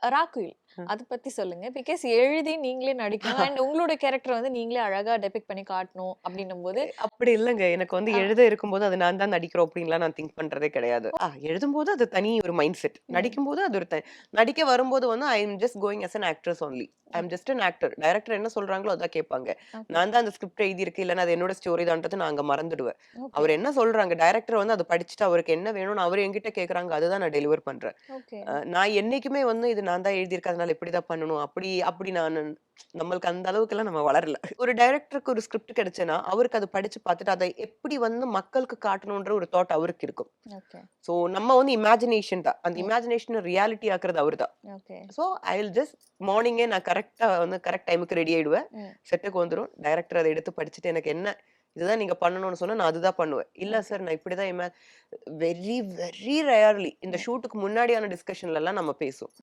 ராக்குயில். ம். அத பத்தி சொல்லுங்க. பிகாஸ் எழுதி நீங்களே நடிக்கணும். அண்ட் உங்களோட கேரக்டர் வந்து நீங்களே அழகா டெபிக்ட் பண்ணி காட்டணும் அப்டின்னும்போது அப்படி இல்லங்க. எனக்கு வந்து ஆ. எழுத இருக்கும்போது அது நான் தான் நடிக்கிறோம் அப்படின்லாம் நான் திங்க் பண்றதே கிடையாது. எழுதும்போது அது தனி ஒரு மைண்ட் செட். ம். நடிக்கும்போது அது ஒரு நடிக்க வரும்போது வந்து I am just going as an actress only. I am okay. Just an actor. Director என்ன சொல்றாங்களோ அதான் கேட்பாங்க. ஓகே. நான் தான் அந்த ஸ்கிரிப்ட் எழுதியிருக்கு, இல்லன்னா அது என்னோட ஸ்டோரி தான்றது நான் அங்க மறந்துடுவேன். ஓகே. அவர் என்ன சொல்றாங்க, டைரக்டர் வந்து அத படிச்சுட்டு அவருக்கு என்ன வேணும்னு அவரு என்கிட்ட கேட்கறாங்க. அதுதான் நான் டெலிவர் பண்றேன். ஓகே. நான் என்னைக்குமே வந்து இது நான் தான் எழுதியிருக்கேன். அதனால இப்படிதான் பண்ணணும். அப்படி அப்படி நானு நம்மளுக்கு அந்த அளவுக்குலாம் நம்ம வளரல. ஒரு டைரக்டருக்கு ஒரு ஸ்கிரிப்ட் கிடைச்சேன்னா, அவருக்கு அத படிச்சு பார்த்துட்டு, அத எப்படி வந்து மக்களுக்கு காட்டணுன்ற ஒரு தாட் அவருக்கு இருக்கும். ஓகே. சோ நம்ம வந்து இமேஜினேஷன் தான். அந்த ம். இமேஜினேஷன ரியாலிட்டி ஆக்குறது அவரு தான். Okay. So I will just மார்னிங்கே நான் கரெக்ட்டா வந்து கரெக்ட் டைமுக்கு ரெடி ஆயிடுவேன். ம். செட்டுக்கு வந்துரும். டைரக்டர் அத எடுத்து படிச்சுட்டு எனக்கு என்ன இதுதான் நீங்க பண்ணணும்னு சொன்னா, நான் அதுதான் பண்ணுவேன். இல்ல ஓகே. சார் நான் இப்படிதான் வெரி வெரி ரேர்லி இந்த ம். ஷூட்டுக்கு முன்னாடியான டிஸ்கஷன்லலாம் நம்ம பேசுவோம்.